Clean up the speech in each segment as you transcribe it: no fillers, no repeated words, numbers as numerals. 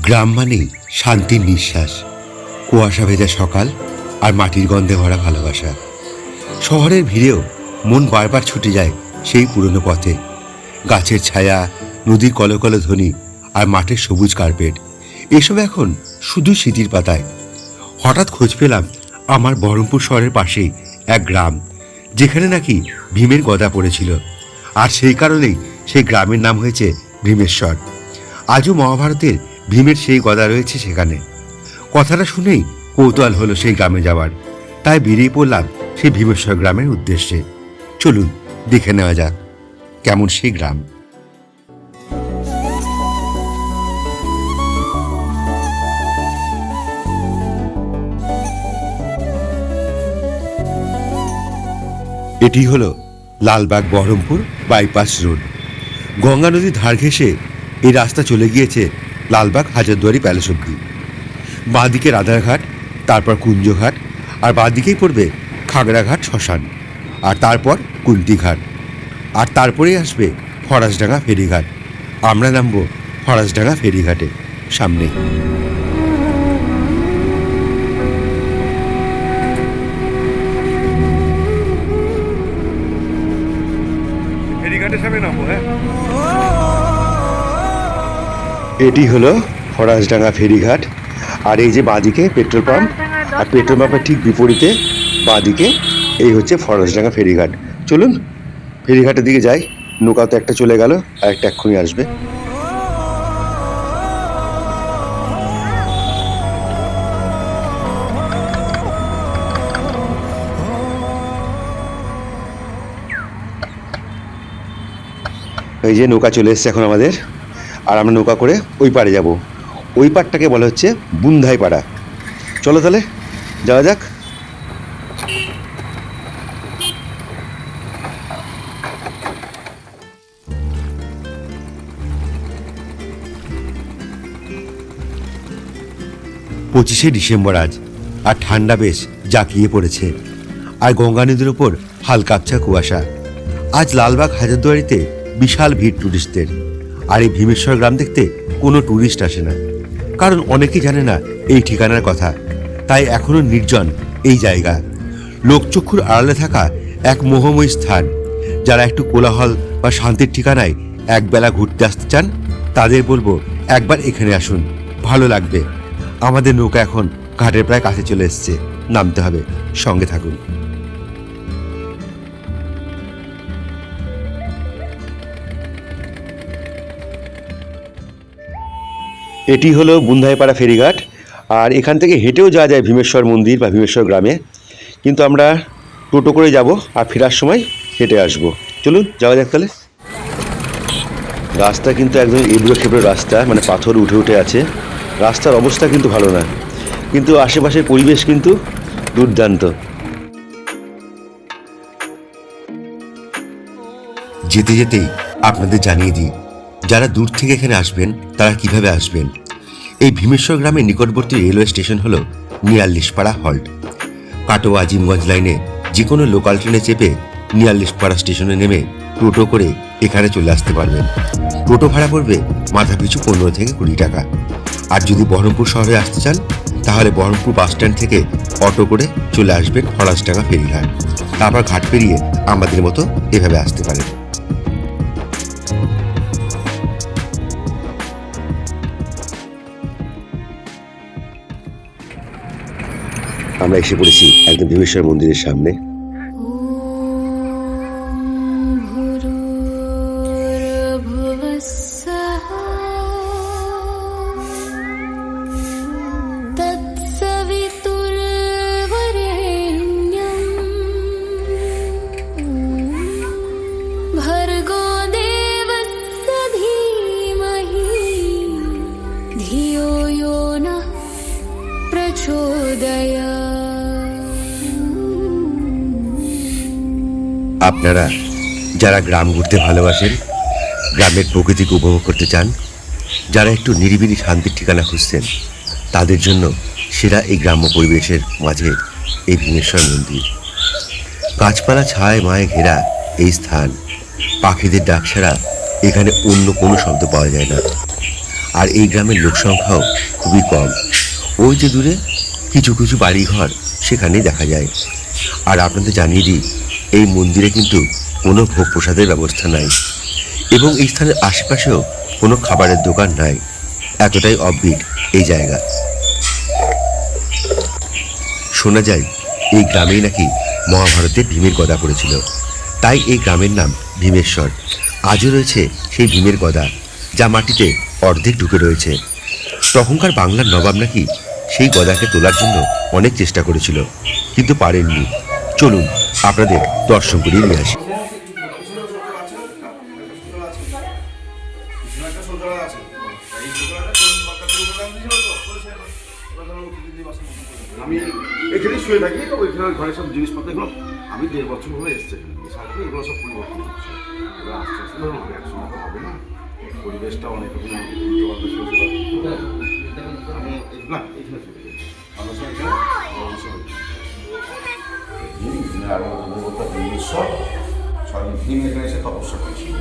গ্রাম মানেই শান্তির নিঃশ্বাস, কুয়াশা ভেজা সকাল আর মাটির গন্ধে ভরা ভালোবাসা। শহরের ভিড়েও মন বারবার ছুটে যায় সেই পুরনো পথে। গাছের ছায়া, নদীর কলকল ধ্বনি আর মাঠের সবুজ কার্পেট, এসব এখন শুধু স্মৃতির পাতায়। হঠাৎ খোঁজ পেলাম আমার বহরমপুর শহরের পাশেই এক গ্রাম, যেখানে নাকি ভীমের গদা পড়েছিল, আর সেই কারণেই সেই গ্রামের নাম হয়েছে ভীমেশ্বর। আজও মহাভারতের ভীমের সেই গদা রয়েছে সেখানে। কথাটা শুনেই কৌতূহল হলো সেই গ্রামে যাওয়ার, তাই বেরিয়ে পড়লাম সেই ভীমেশ্বর গ্রামের উদ্দেশ্যে। চলুন দেখে নেওয়া যাক কেমন সেই গ্রাম। এটি হলো লালবাগ বহরমপুর বাইপাস রোড। গঙ্গা নদীর ধার ঘেঁষে এই রাস্তা চলে গিয়েছে লালবাগ হাজারদুয়ারি প্যালেস অব্দি। বাঁদিকে রাধারঘাট, তারপর কুঞ্জঘাট, আর বাঁদিকেই পড়বে খাগড়াঘাট শ্মশান, আর তারপর কুন্তিঘাট, আর তারপরেই আসবে ফরাসডাঙ্গা ফেরিঘাট। আমরা নামবো ফরাসডাঙ্গা ফেরিঘাটে সামনে। এটি হলো ফরাসডাঙ্গা ফেরিঘাট, আর এই যে বাঁদিকে পেট্রোল পাম্প, আর পেট্রোল পাম্পের ঠিক বিপরীতে বাঁদিকে এই হচ্ছে ফরাসডাঙ্গা ফেরিঘাট। চলুন ফেরিঘাটের দিকে যাই। নৌকা তো একটা চলে গেল, আর একটা এক্ষুনি আসবে। এই যে নৌকা চলে এসছে এখন আমাদের, আর আমরা নৌকা করে ওই পাড়ে যাব। ওই পাড়টাকে বলা হচ্ছে বুন্ধাই পাড়া। চলো তাহলে যাওয়া যাক। পঁচিশে ডিসেম্বর আজ, আর ঠান্ডা বেশ জাঁকিয়ে পড়েছে, আর গঙ্গা নদীর ওপর হালকা আবছা কুয়াশা। আজ লালবাগ হাজারদুয়ারিতে বিশাল ভিড় টুরিস্টদের। আর এই ভীমেশ্বর গ্রাম দেখতে কোনো টুরিস্ট আসে না, কারণ অনেকেই জানে না এই ঠিকানার কথা। তাই এখনো নির্জন এই জায়গা, লোকচক্ষুর আড়ালে থাকা এক মোহময় স্থান। যারা একটু কোলাহল বা শান্তির ঠিকানায় একবেলা ঘুরতে আসতে চান, তাদের বলবো একবার এখানে আসুন, ভালো লাগবে। আমাদের নৌকা এখন ঘাটের প্রায় কাছে চলে এসছে, নামতে হবে, সঙ্গে থাকুন। এটি হলো বুন্ধাইপাড়া ফেরিঘাট, আর এখান থেকে হেঁটেও যাওয়া যায় ভীমেশ্বর মন্দির বা ভীমেশ্বর গ্রামে, কিন্তু আমরা টোটো করে যাব আর ফেরার সময় হেঁটে আসব। চলুন যাওয়া যাক তাহলে। রাস্তা কিন্তু একদম এবড়ো খেবড়ো রাস্তা, মানে পাথর উঠে উঠে আছে। রাস্তার অবস্থা কিন্তু ভালো না, কিন্তু আশেপাশের পরিবেশ কিন্তু দুর্দান্ত। যেতে যেতেই আপনাদের জানিয়ে দিই, যারা দূর থেকে এখানে আসবেন তারা কিভাবে আসবেন। এই ভীমেশ্বর গ্রামের নিকটবর্তী রেলওয়ে স্টেশন হলো নিয়াল্লিশপাড়া হল্ট। কাটোয়া আজিমগঞ্জ লাইনে যে কোনো লোকাল ট্রেনে চেপে নিয়াল্লিশপাড়া স্টেশনে নেমে টোটো করে এখানে চলে আসতে পারবেন। টোটো ভাড়া পড়বে মাথাপিছু 15 থেকে 20 টাকা। আর যদি বহরমপুর শহরে আসতে চান, তাহলে বহরমপুর বাস স্ট্যান্ড থেকে অটো করে চলে আসবেন ফরাসডাঙ্গা ফেরিঘাট। তারপর ঘাট পেরিয়ে আমাদের মতো এভাবে আসতে পারেন। আমরা এসে পড়েছি একদম ভীমেশ্বর মন্দিরের সামনে। আপনারা যারা গ্রাম ঘুরতে ভালোবাসেন, গ্রামের প্রকৃতিকে উপভোগ করতে চান, যারা একটু নিরিবিলি শান্তির ঠিকানা খুঁজছেন, তাদের জন্য সেরা এই গ্রাম্য পরিবেশের মাঝে এই ভীমেশ্বর মন্দির। গাছপালা ছায় মায়ে ঘেরা এই স্থান, পাখিদের ডাক ছাড়া এখানে অন্য কোনো শব্দ পাওয়া যায় না। আর এই গ্রামের লোক সংখ্যাও খুবই কম। ওই যে দূরে কিছু কিছু বাড়িঘর সেখানেই দেখা যায়। আর আপনাদের জানিয়ে দিই, এই মন্দিরে কিন্তু কোনো ভোগ প্রসাদের ব্যবস্থা নাই এবং এই স্থানের আশেপাশেও কোনো খাবারের দোকান নাই। এতটাই অফবিট এই জায়গা। শোনা যায় এই গ্রামেই নাকি মহাভারতে ভীমের গদা পড়েছিল, তাই এই গ্রামের নাম ভীমেশ্বর। আজও রয়েছে সেই ভীমের গদা, যা মাটিতে অর্ধেক ঢুকে রয়েছে। তখনকার বাংলার নবাব নাকি সেই গদাকে তোলার জন্য অনেক চেষ্টা করেছিল, কিন্তু পারেননি। চলুন আপনাদের দর্শন করিয়ে নিয়ে আসি। আমি এখানেই শুয়ে থাকি, তো ওইখানে ঘরের সব জিনিসপত্র এগুলো আমি 1.5 বছর হয়ে এসছে এখানে, এগুলো সব পরিবর্তন হচ্ছে। এবার আস্তে আস্তে ধরুন একসঙ্গে তো হবে না, পরিবেশটা অনেক রকম আমি না এখানে ভীম এখানে এসে তপস্যা করেছিল।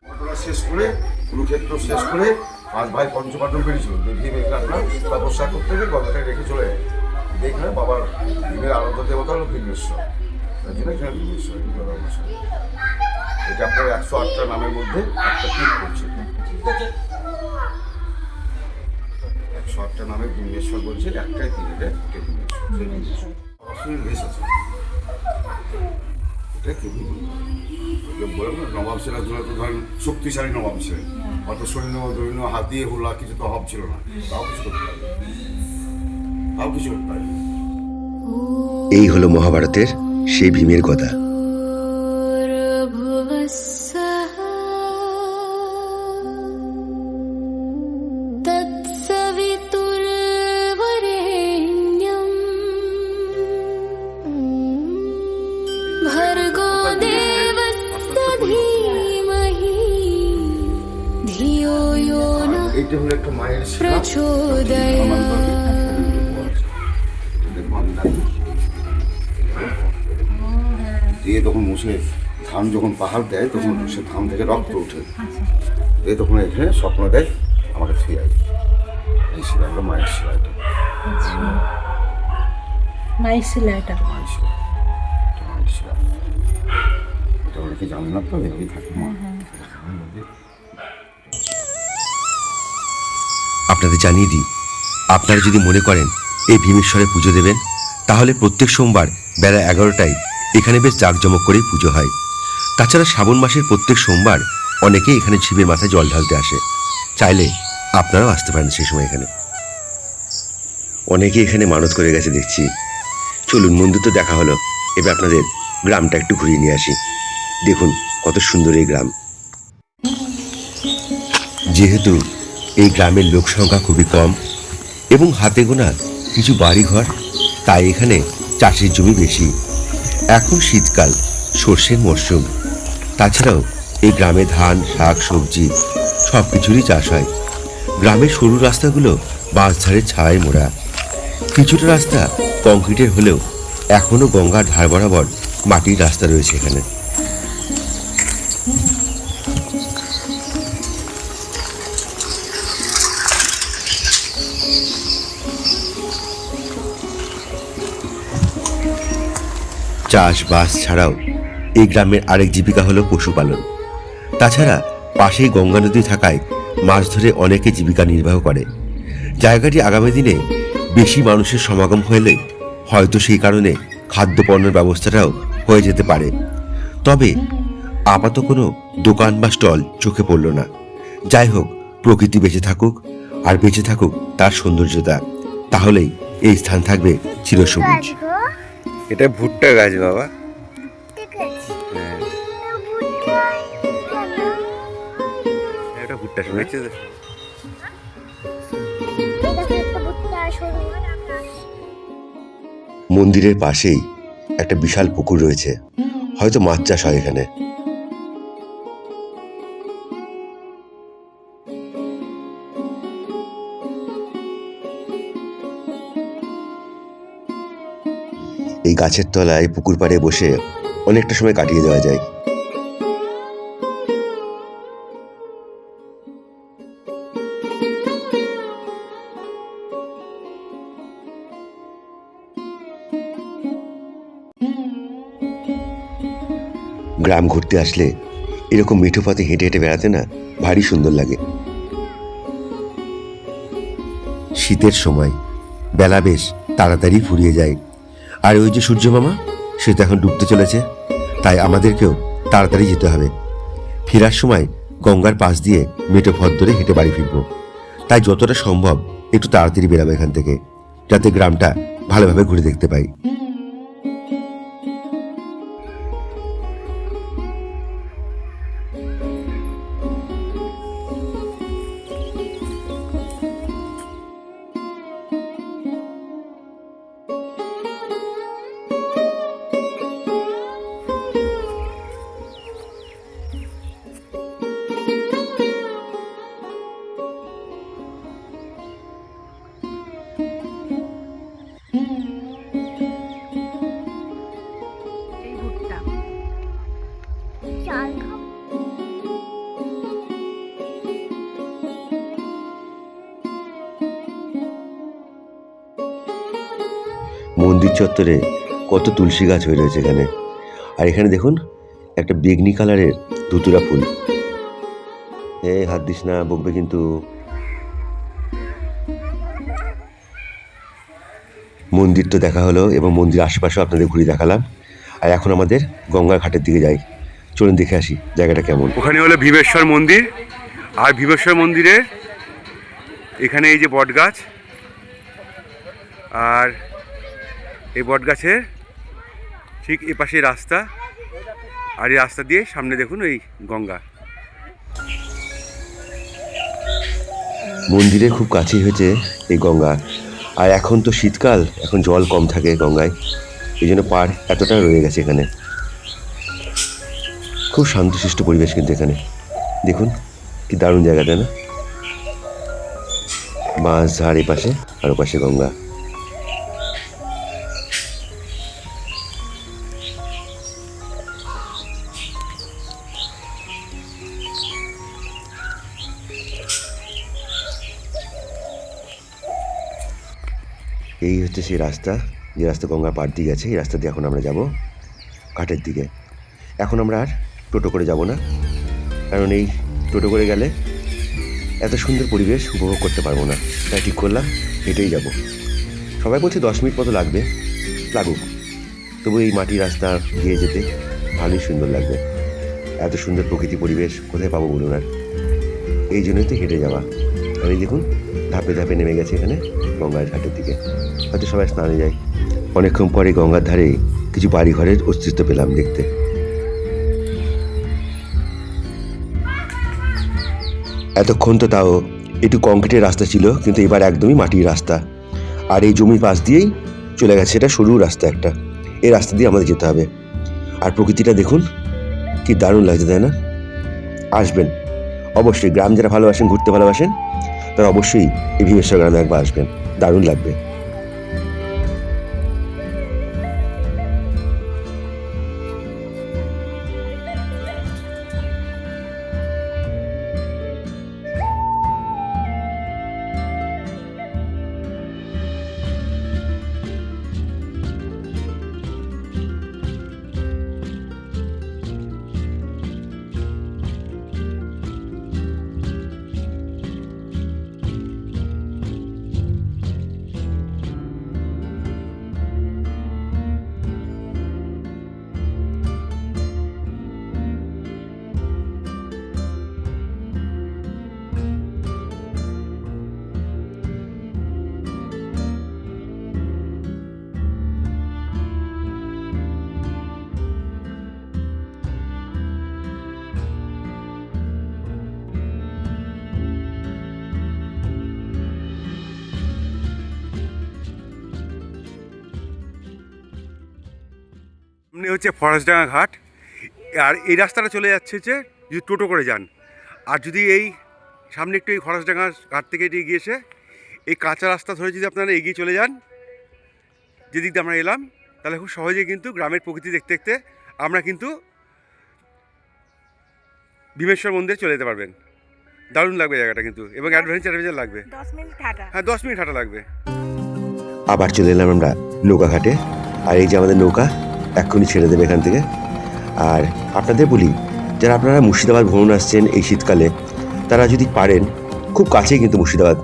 ঘটনা শেষ করে কুরুক্ষেত্র শেষ করে 5 ভাই পঞ্চপাণ্ডব বেরিয়েছিল। ভীম এখানে আপনার তপস্যা করতে গিয়ে গদাটা রেখে চলে যায়। এখানে বাবার ভীমের আরাধ্য দেবতা হলো ভীমেশ্বর, তার জন্য এখানে ভীমেশ্বর। এটা আপনার 108টা নামের মধ্যে একটা পীঠ করছে। 108টা নামে ভীমেশ্বর বলছে, একটাই পীঠ, এটা ভীমেশ্বর। অসুরের ভেষ আছে, এটা কি বললাম না, নবাব সেনা তো ধরেন শক্তিশালী নবাব ছিলেন, অত সৈন্য দৈন্য হাতিয়ে হুলা কিছু তো অভাব ছিল না, তাও কিছু করতে পারে, তাও কিছু করতে পারে। এই হলো মহাভারতের সেই ভীমের গদা। এইটা হলো একটা মায়ের শিলা, দিয়ে তখন মুছে ধান যখন পাহাড় দেয় তখন সে ধান থেকে রক্ত ওঠে, এই তখন এখানে স্বপ্ন দেয় আমাকে ফিরে আসবে। এই শিলাটা মায়ের শিলা, এটা মায়ের শিলা, এটা মায়ের শিলা, মায়ের শিলা। এটা অনেকে জানে না, তো এভাবেই থাকে মা। আপনাদের জানিয়ে দিই, আপনারা যদি মনে করেন এই ভীমেশ্বরে পুজো দেবেন, তাহলে প্রত্যেক সোমবার বেলা 11টায় এখানে বেশ জাঁকজমক করেই পুজো হয়। তাছাড়া শ্রাবণ মাসের প্রত্যেক সোমবার অনেকেই এখানে শিবের মাথায় জল ঢালতে আসে। চাইলে আপনারাও আসতে পারেন সেই সময় এখানে। অনেকেই এখানে মানত করে গেছে দেখছি। চলুন, মন্দির তো দেখা হলো, এবার আপনাদের গ্রামটা একটু ঘুরিয়ে নিয়ে আসি। দেখুন কত সুন্দর এই গ্রাম। যেহেতু এই গ্রামের লোক সংখ্যা খুবই কম এবং হাতে গোনা কিছু বাড়িঘর, তাই এখানে চাষের জমি বেশি। এখন শীতকাল, সর্ষের মরশুম। তাছাড়াও এই গ্রামে ধান, শাক, সবজি সব কিছুরই চাষ হয়। গ্রামের সরু রাস্তাগুলো বাঁশঝাড়ের ছায়ায় মোড়া। কিছুটা রাস্তা কংক্রিটের হলেও এখনও গঙ্গার ধার বরাবর মাটির রাস্তা রয়েছে এখানে। চাষবাস ছাড়াও এই গ্রামের আরেক জীবিকা হলো পশুপালন। তাছাড়া পাশেই গঙ্গা নদী থাকায় মাছ ধরে অনেকে জীবিকা নির্বাহ করে। জায়গাটি আগামী দিনে বেশি মানুষের সমাগম হলে হয়তো সেই কারণে খাদ্যপণ্যের ব্যবস্থাটাও হয়ে যেতে পারে। তবে আপাতত কোনো দোকান বা স্টল চোখে পড়ল না, যাই হোক, প্রকৃতি বেঁচে থাকুক, আর বেঁচে থাকুক তার সৌন্দর্যতা, তাহলেই এই স্থান থাকবে চিরসবুজ। এটা ভুট্টা গাছ বাবা। হ্যাঁ, এটা ভুট্টা শুনেছি। মন্দিরের পাশেই একটা বিশাল পুকুর রয়েছে, হয়তো মাছ চাষ হয় এখানে। এই গাছের তলায় পুকুর পাড়ে বসে অনেকটা সময় কাটিয়ে দেওয়া যায়। গ্রাম ঘুরতে আসলে এরকম মিঠো পথে হেঁটে হেঁটে বেড়াতে না ভারী সুন্দর লাগে। শীতের সময় বেলা বেশ তাড়াতাড়ি ফুরিয়ে যায়, আর ওই যে সূর্য মামা, সে তো এখন ডুবতে চলেছে, তাই আমাদেরকেও তাড়াতাড়ি যেতে হবে। ফেরার সময় গঙ্গার পাশ দিয়ে মেঠো পথ ধরে হেঁটে বাড়ি ফিরবো, তাই যতটা সম্ভব একটু তাড়াতাড়ি বেরাবো এখান থেকে, যাতে গ্রামটা ভালোভাবে ঘুরে দেখতে পাই। মন্দির চত্বরে কত তুলসী গাছ হয়ে রয়েছে এখানে, আর এখানে দেখুন একটা বেগনি কালারের ধুতুরা ফুল। হাত দিস না, বকবে কিন্তু। মন্দির তো দেখা হলো, এবং মন্দির আশেপাশেও আপনাদের ঘুরে দেখালাম, আর এখন আমাদের গঙ্গার ঘাটের দিকে যাই। চলুন দেখে আসি জায়গাটা কেমন। ওখানে হলো ভীমেশ্বর মন্দির, আর ভীমেশ্বর মন্দিরে এখানে এই যে বট গাছ, আর এই বট গাছের ঠিক এ পাশে রাস্তা, আর এই রাস্তা দিয়ে সামনে দেখুন এই গঙ্গা। মন্দিরের খুব কাছেই হয়েছে এই গঙ্গা, আর এখন তো শীতকাল, এখন জল কম থাকে গঙ্গায়, এই জন্য পাড় এতটা রয়ে গেছে এখানে। খুব শান্তশিষ্ট পরিবেশ কিন্তু এখানে, দেখুন কি দারুণ জায়গাটা না, বাঁশ ঝাড় এই পাশে, আর ও পাশে গঙ্গা। এই হচ্ছে সেই রাস্তা, যে রাস্তা গঙ্গার পাড় দিয়ে গেছে, এই রাস্তা দিয়ে এখন আমরা যাব ঘাটের দিকে। এখন আমরা আর টোটো করে যাব না, কারণ এই টোটো করে গেলে এত সুন্দর পরিবেশ উপভোগ করতে পারবো না, তাই ঠিক করলাম হেঁটেই যাব। সবাই বলছে 10 মিনিট মতো লাগবে, লাগুক, তবু এই মাটির রাস্তা দিয়ে যেতে ভালোই সুন্দর লাগবে। এত সুন্দর প্রকৃতি পরিবেশ কোথায় পাবো বলুন আর, এই জন্যই তো হেঁটে যাওয়া। আর এই দেখুন ধাপে ধাপে নেমে গেছে এখানে গঙ্গার ঘাটের দিকে, হয়তো সবাই স্নানে যায়। অনেকক্ষণ পরে গঙ্গার ধারে কিছু বাড়িঘরের অস্তিত্ব পেলাম দেখতে। এতক্ষণ তো তাও একটু কংক্রিটের রাস্তা ছিল, কিন্তু এবার একদমই মাটির রাস্তা, আর এই জমির পাশ দিয়েই চলে গেছে এটা সরু রাস্তা একটা, এই রাস্তা দিয়ে আমাদের যেতে হবে। আর প্রকৃতিটা দেখুন কি দারুণ লাগছে, তাই না? আসবেন অবশ্যই, গ্রাম যারা ভালোবাসেন, ঘুরতে ভালোবাসেন, তারা অবশ্যই এই ভীমেশ্বর গ্রামে একবার আসবেন, দারুণ লাগবে। সামনে হচ্ছে ফরেস্টডাঙ্গা ঘাট, আর এই রাস্তাটা চলে যাচ্ছে হচ্ছে যদি টোটো করে যান, আর যদি এই সামনে একটু এই ফরেস্টডাঙ্গা ঘাট থেকে এগিয়ে গিয়েছে এই কাঁচা রাস্তা ধরে যদি আপনারা এগিয়ে চলে যান, যেদিক দিয়ে আমরা এলাম, তাহলে খুব সহজেই কিন্তু গ্রামের প্রকৃতি দেখতে দেখতে আমরা কিন্তু ভীমেশ্বর মন্দিরে চলে যেতে পারবেন। দারুণ লাগবে জায়গাটা কিন্তু, এবং অ্যাডভেঞ্চার লাগবে। 10 মিনিট হাঁটা। হ্যাঁ, 10 মিনিট হাঁটা লাগবে। আবার চলে এলাম আমরা নৌকা ঘাটে, আর এই যে আমাদের নৌকা এক্ষুনি ছেড়ে দেবে এখান থেকে। আর আপনাদের বলি, যারা আপনারা মুর্শিদাবাদ ভ্রমণ আসছেন এই শীতকালে, তারা যদি পারেন, খুব কাছেই কিন্তু মুর্শিদাবাদ,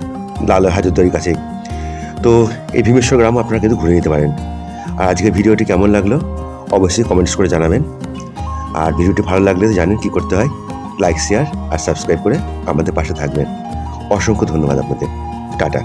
লাল হাজারদুয়ারির কাছেই, তো এই ভীমেশ্বর গ্রাম আপনারা কিন্তু ঘুরে নিতে পারেন। আর আজকের ভিডিওটি কেমন লাগলো অবশ্যই কমেন্টস করে জানাবেন। আর ভিডিওটি ভালো লাগলে জানেন কী করতে হয়, লাইক, শেয়ার আর সাবস্ক্রাইব করে আমাদের পাশে থাকবেন। অসংখ্য ধন্যবাদ আপনাদের। টাটা।